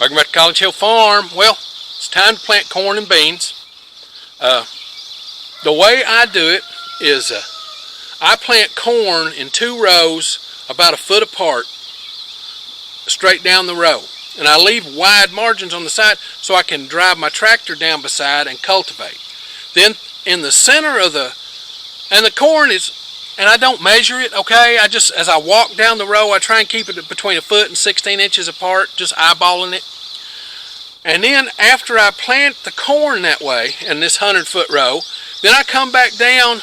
Talking about the College Hill Farm. Well, it's time to plant corn and beans. The way I do it is I plant corn in 2 rows about a foot apart, straight down the row. And I leave wide margins on the side so I can drive my tractor down beside and cultivate. Then in the center of the corn is, and I don't measure it, okay? I just, as I walk down the row, I try and keep it between a foot and 16 inches apart, just eyeballing it. And then after I plant the corn that way, in this 100-foot row, then I come back down,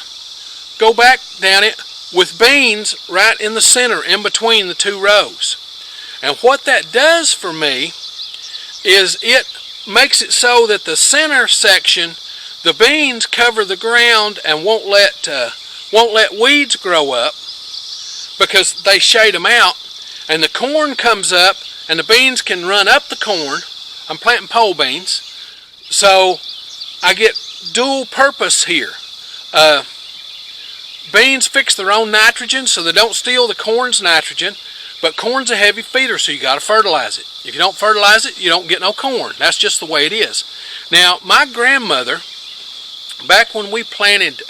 go back down it with beans right in the center, in between the 2 rows. And what that does for me is it makes it so that the center section, the beans cover the ground and won't let weeds grow up because they shade them out. And the corn comes up and the beans can run up the corn. I'm planting pole beans, so I get dual purpose here. Beans fix their own nitrogen, so they don't steal the corn's nitrogen, but corn's a heavy feeder, so you got to fertilize it. If you don't fertilize it, you don't get no corn. That's just the way it is. Now, my grandmother, back when we planted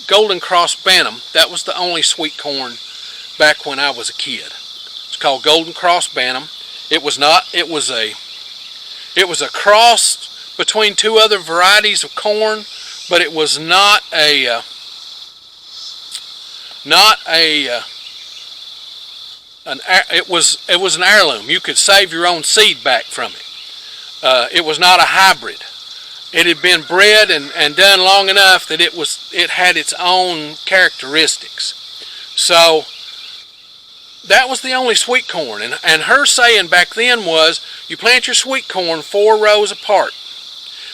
Golden Cross Bantam, that was the only sweet corn back when I was a kid. It's called Golden Cross Bantam. It was a cross between 2 other varieties of corn, but it was not a it was an heirloom. You could save your own seed back from it. It was not a hybrid. It had been bred and done long enough that it had its own characteristics. So that was the only sweet corn, and her saying back then was, you plant your sweet corn 4 rows apart.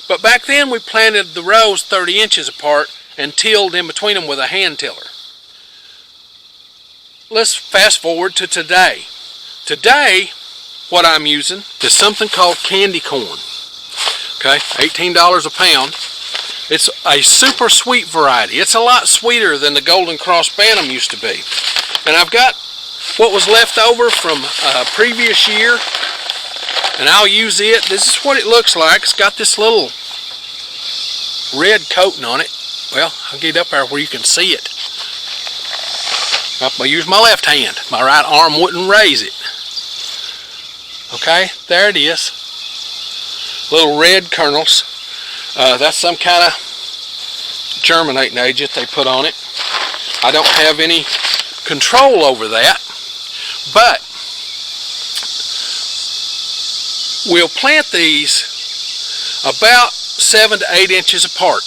But back then we planted the rows 30 inches apart and tilled in between them with a hand tiller. Let's fast forward to today. Today, what I'm using is something called candy corn. Okay, $18 a pound. It's a super sweet variety. It's a lot sweeter than the Golden Cross Bantam used to be. And I've got what was left over from a previous year, and I'll use it. This is what it looks like. It's got this little red coating on it. Well, I'll get up there where you can see it. I'll use my left hand. My right arm wouldn't raise it. Okay, there it is. Little red kernels. That's some kind of germinating agent they put on it. I don't have any control over that, but we'll plant these about 7 to 8 inches apart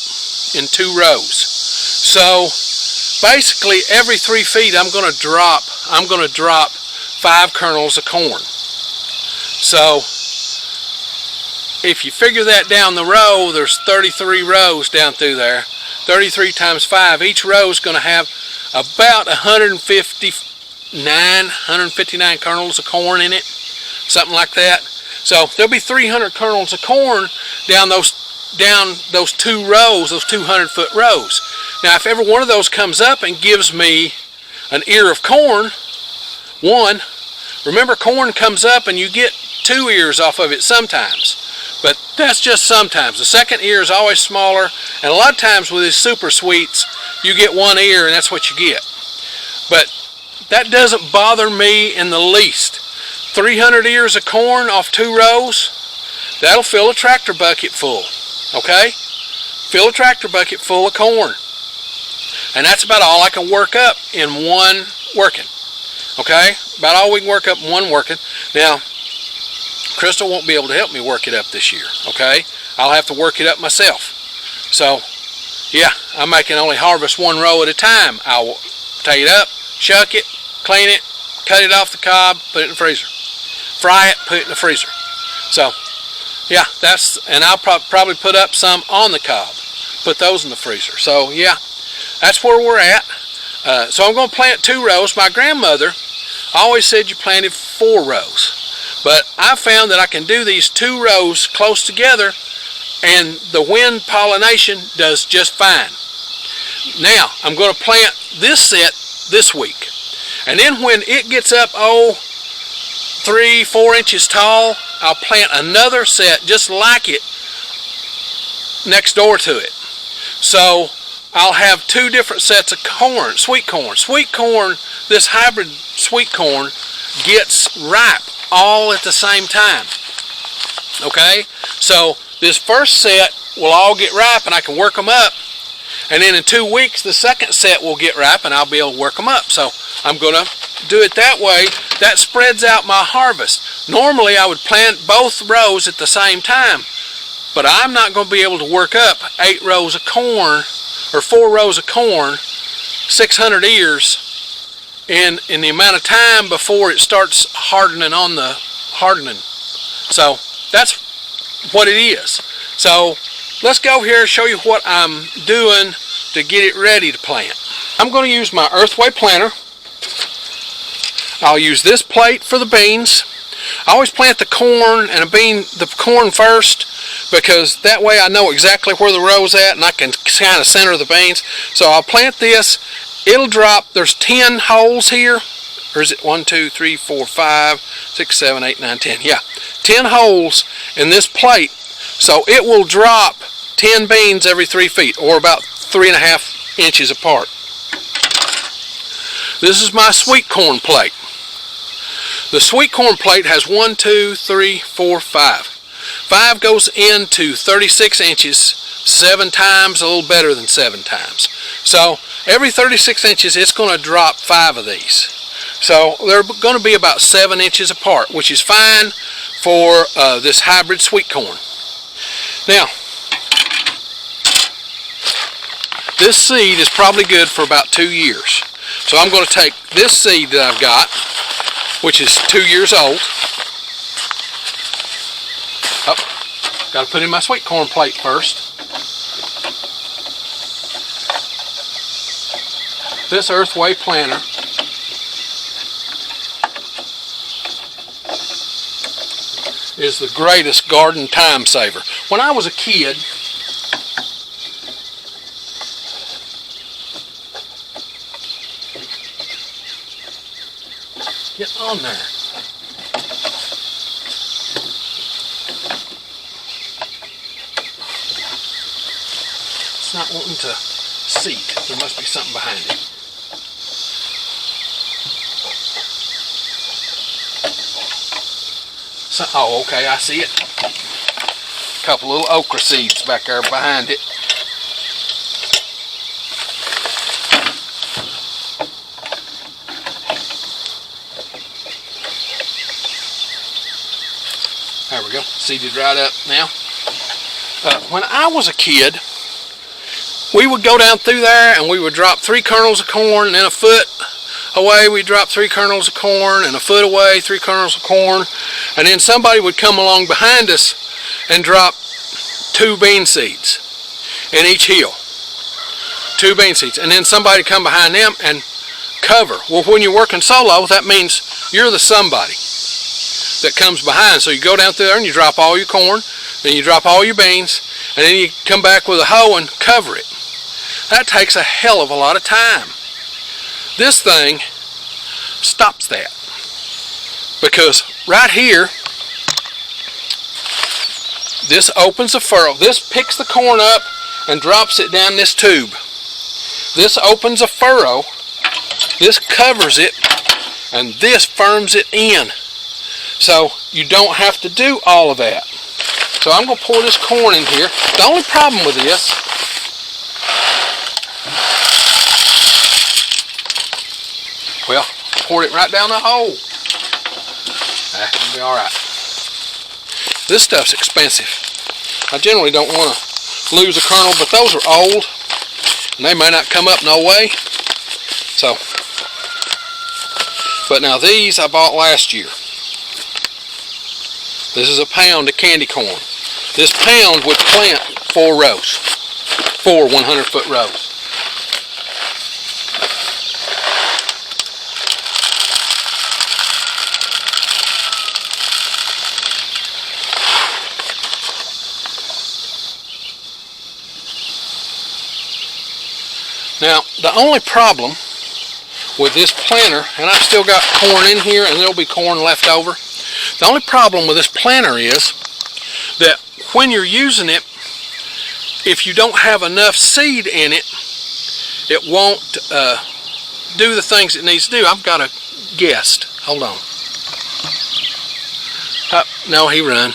in 2 rows. So basically every 3 feet I'm going to drop 5 kernels of corn. So if you figure that down the row, there's 33 rows down through there. 33 times 5. Each row is going to have about 159 kernels of corn in it, something like that. So there'll be 300 kernels of corn down those 2 rows, those 200-foot rows. Now, if every one of those comes up and gives me an ear of corn, remember, corn comes up and you get 2 ears off of it sometimes, but that's just sometimes. The second ear is always smaller, and a lot of times with these super sweets, you get 1 ear and that's what you get. But that doesn't bother me in the least. 300 ears of corn off 2 rows, that'll fill a tractor bucket full, okay? Fill a tractor bucket full of corn. And that's about all I can work up in one working, okay? About all we can work up in one working. Now, Crystal won't be able to help me work it up this year, okay? I'll have to work it up myself. So, yeah, I can only harvest 1 row at a time. I'll take it up, shuck it, clean it, cut it off the cob, put it in the freezer. Fry it, put it in the freezer. So, yeah, and I'll probably put up some on the cob, put those in the freezer. So, yeah, that's where we're at. So I'm going to plant 2 rows. My grandmother always said you planted 4 rows. But I found that I can do these 2 rows close together, and the wind pollination does just fine. Now, I'm going to plant this set this week. And then when it gets up, 3-4 inches tall, I'll plant another set just like it next door to it. So I'll have 2 different sets of corn, sweet corn. Sweet corn, this hybrid sweet corn gets ripe all at the same time. Okay, so this first set will all get ripe and I can work them up, and then in 2 weeks the second set will get ripe and I'll be able to work them up. So I'm going to do it that way. That spreads out my harvest. Normally I would plant both rows at the same time, but I'm not going to be able to work up 8 rows of corn or 4 rows of corn, 600 ears in the amount of time before it starts hardening on the hardening. So that's what it is. So let's go here and show you what I'm doing to get it ready to plant. I'm going to use my earthway planter. I'll use this plate for the beans. I always plant the corn and the corn first, because that way I know exactly where the row's at and I can kind of center the beans. So I'll plant this. It'll drop. There's 10 holes here. Or is it 1, 2, 3, 4, 5, 6, 7, 8, 9, 10? Yeah, 10 holes in this plate. So it will drop 10 beans every 3 feet, or about 3.5 inches apart. This is my sweet corn plate. The sweet corn plate has 1, 2, 3, 4, 5. 5 goes into 36 inches 7 times, a little better than 7 times. So every 36 inches it's going to drop 5 of these. So they're going to be about 7 inches apart, which is fine for this hybrid sweet corn. Now, this seed is probably good for about 2 years. So I'm going to take this seed that I've got, which is 2 years old. Oh, got to put in my sweet corn plate first. This earthway planter is the greatest garden time saver. When I was a kid, get on there. It's not wanting to seat. There must be something behind it. So, oh, okay, I see it. A couple little okra seeds back there behind it. There we go, seeded right up now. When I was a kid, we would go down through there and we would drop 3 kernels of corn, and then a foot away we'd drop 3 kernels of corn, and a foot away 3 kernels of corn, and then somebody would come along behind us and drop 2 bean seeds in each hill. 2 bean seeds, and then somebody come behind them and cover. Well, when you're working solo, that means you're the somebody that comes behind. So you go down through there and you drop all your corn, then you drop all your beans, and then you come back with a hoe and cover it. That takes a hell of a lot of time. This thing stops that, because right here, this opens a furrow. This picks the corn up and drops it down this tube. This opens a furrow, this covers it, and this firms it in. So you don't have to do all of that. So I'm going to pour this corn in here. The only problem with this, well, poured it right down the hole. That'll be alright. This stuff's expensive. I generally don't want to lose a kernel, but those are old and they may not come up no way. So, but now these I bought last year. This is a pound of candy corn. This pound would plant 4 rows, 4 100-foot rows. Now, the only problem with this planter, and I've still got corn in here and there'll be corn left over, The only problem with this planter is that when you're using it, if you don't have enough seed in it, it won't do the things it needs to do. I've got a guest. Hold on. No, he run.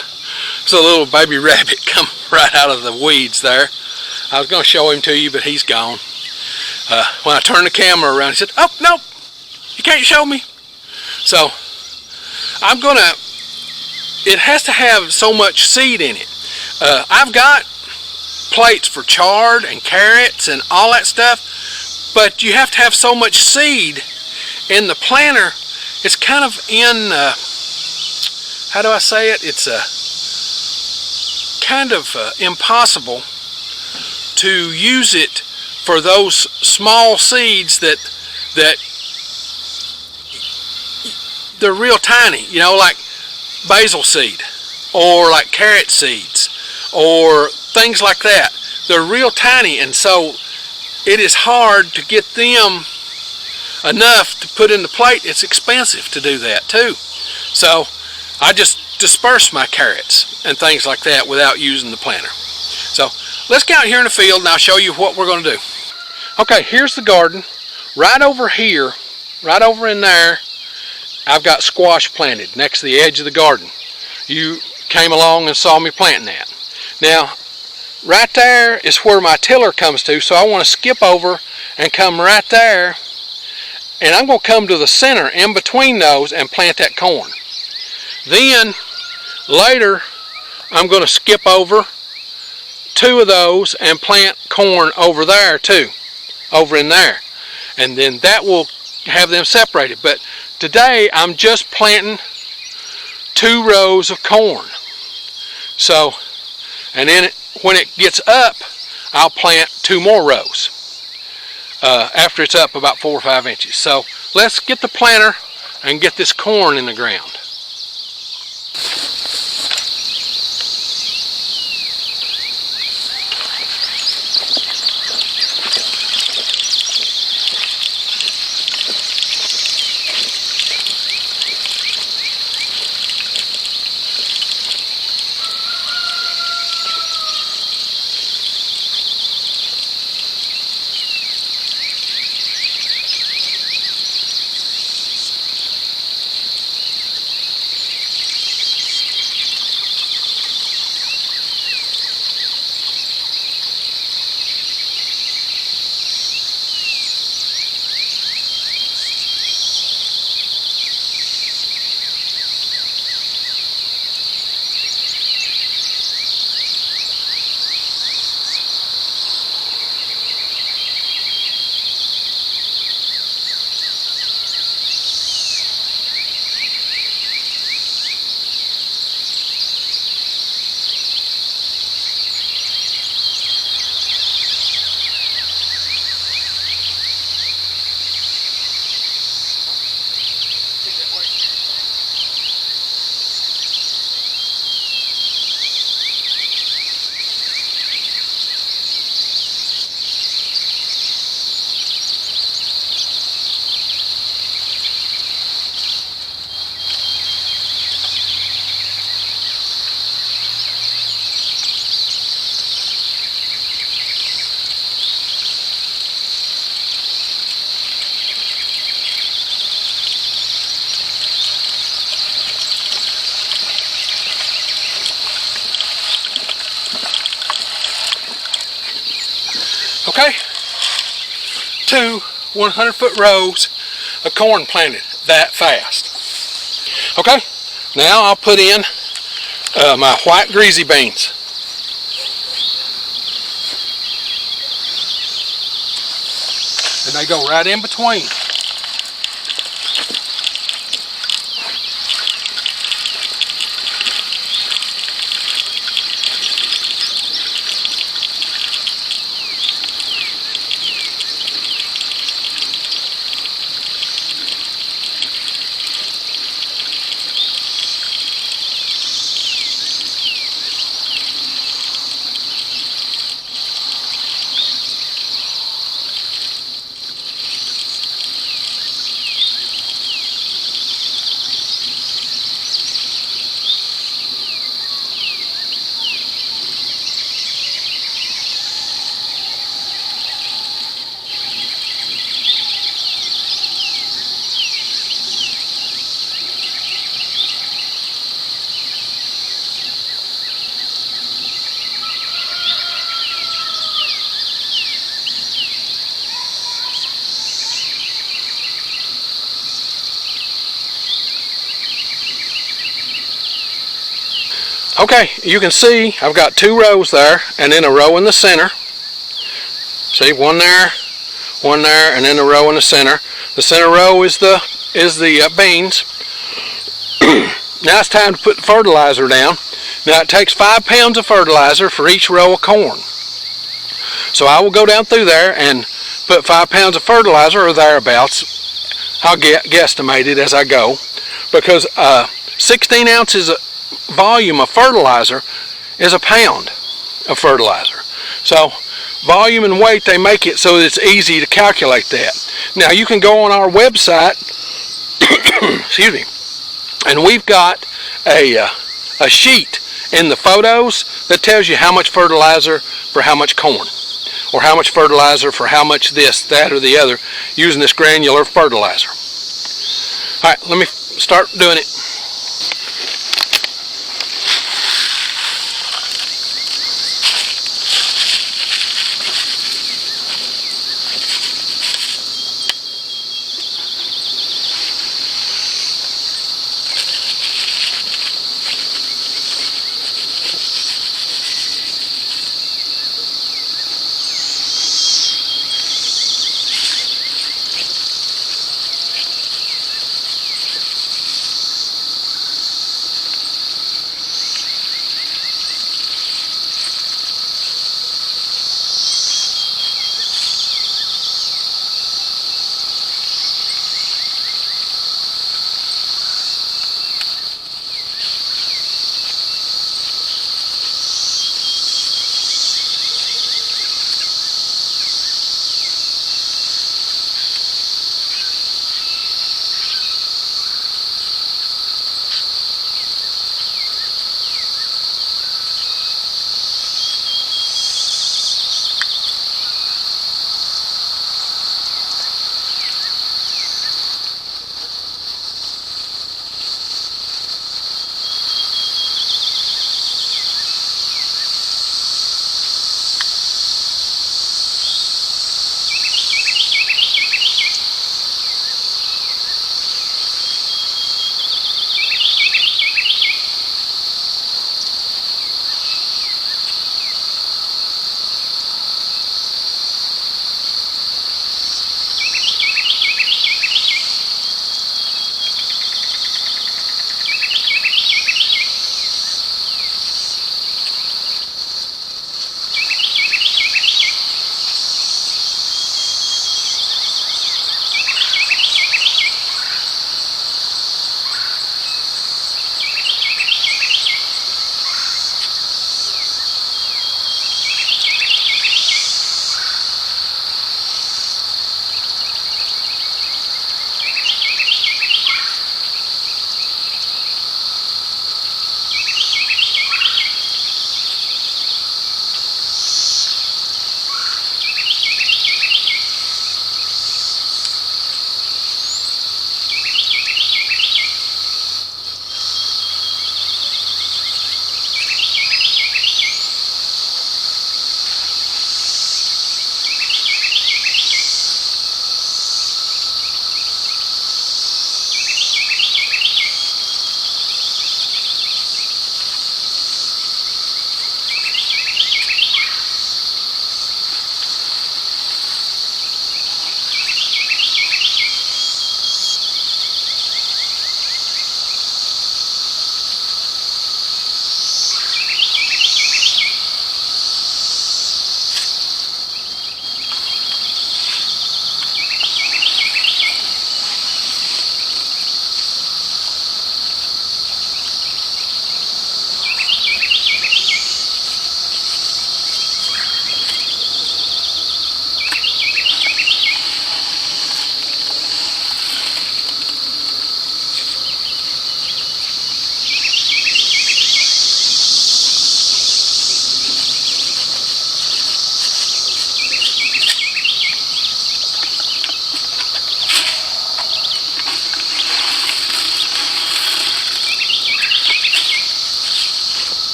There's a little baby rabbit come right out of the weeds there. I was going to show him to you, but he's gone. When I turned the camera around, he said, "Oh, no, you can't show me." So it has to have so much seed in it. I've got plates for chard and carrots and all that stuff, but you have to have so much seed in the planter. It's kind of in, how do I say it? It's kind of impossible to use it for those small seeds that they're real tiny, you know, like basil seed or like carrot seeds or things like that. They're real tiny, and so it is hard to get them enough to put in the plate. It's expensive to do that too. So I just disperse my carrots and things like that without using the planter. So let's get out here in the field and I'll show you what we're going to do. Okay, here's the garden. Right over here, right over in there, I've got squash planted next to the edge of the garden. You came along and saw me planting that. Now, right there is where my tiller comes to, so I want to skip over and come right there, and I'm going to come to the center in between those and plant that corn. Then, later, I'm going to skip over 2 of those and plant corn over there too, over in there. And then that will have them separated. But today I'm just planting 2 rows of corn. So, and then when it gets up, I'll plant 2 more rows after it's up about 4 or 5 inches. So let's get the planter and get this corn in the ground. Okay, 2 100-foot rows of corn planted that fast. Okay, now I'll put in my white greasy beans. And they go right in between. Okay, you can see I've got 2 rows there, and then a row in the center. See, one there, and then a row in the center. The center row is the beans. Now it's time to put the fertilizer down. Now it takes 5 pounds of fertilizer for each row of corn. So I will go down through there and put 5 pounds of fertilizer or thereabouts. I'll guesstimate it as I go, because 16 ounces volume of fertilizer is a pound of fertilizer. So volume and weight, they make it so it's easy to calculate that. Now you can go on our website, excuse me, and we've got a sheet in the photos that tells you how much fertilizer for how much corn, or how much fertilizer for how much this, that, or the other, using this granular fertilizer. All right, let me start doing it.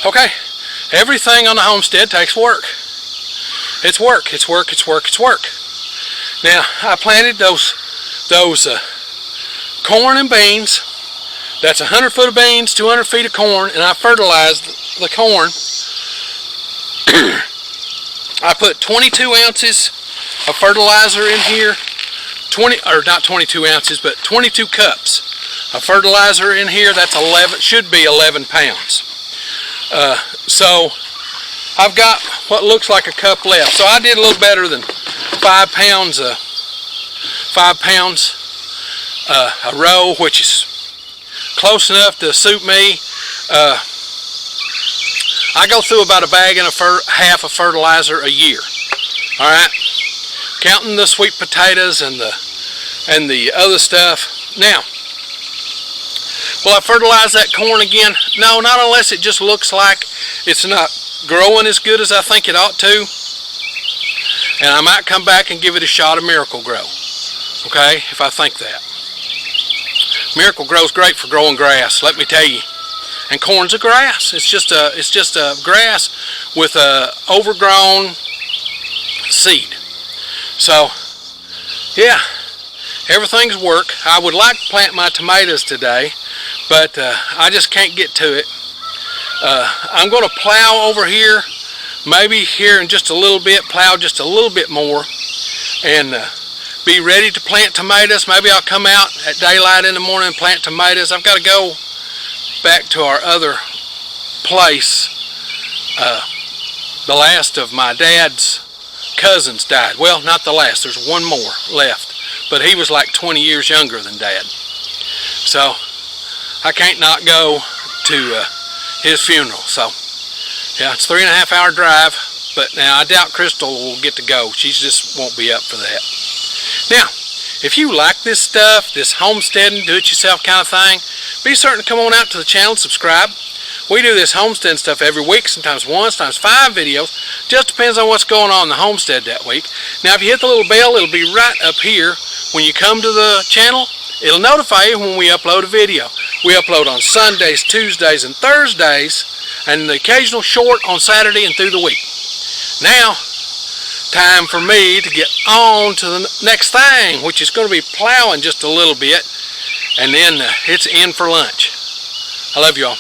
Okay, everything on the homestead takes work. It's work, it's work, it's work, it's work. Now, I planted those corn and beans. That's 100 foot of beans, 200 feet of corn, and I fertilized the corn. I put 22 ounces of fertilizer in here, not 22 ounces, but 22 cups of fertilizer in here. That's 11, should be 11 pounds. So I've got what looks like a cup left. So I did a little better than 5 pounds a row, which is close enough to suit me. I go through about a bag and half of fertilizer a year. All right, counting the sweet potatoes and the other stuff. Now, will I fertilize that corn again? No, not unless it just looks like it's not growing as good as I think it ought to. And I might come back and give it a shot of Miracle-Gro. Okay, if I think that. Miracle-Gro's great for growing grass, let me tell you. And corn's a grass. It's just a grass with a overgrown seed. So, yeah, everything's work. I would like to plant my tomatoes today, but I just can't get to it. I'm going to plow over here, maybe here in just a little bit, plow just a little bit more, and be ready to plant tomatoes. Maybe I'll come out at daylight in the morning and plant tomatoes. I've got to go back to our other place. The last of my dad's cousins died. Well, not the last, there's one more left, but he was like 20 years younger than Dad. So I can't not go to his funeral. So yeah, it's a 3.5 hour drive, but now I doubt Crystal will get to go. She just won't be up for that. Now, if you like this stuff, this homesteading, do-it-yourself kind of thing, be certain to come on out to the channel and subscribe. We do this homestead stuff every week, sometimes 1, sometimes 5 videos. Just depends on what's going on in the homestead that week. Now, if you hit the little bell, it'll be right up here. When you come to the channel, it'll notify you when we upload a video. We upload on Sundays, Tuesdays, and Thursdays, and the occasional short on Saturday and through the week. Now, time for me to get on to the next thing, which is going to be plowing just a little bit, and then it's in for lunch. I love you all.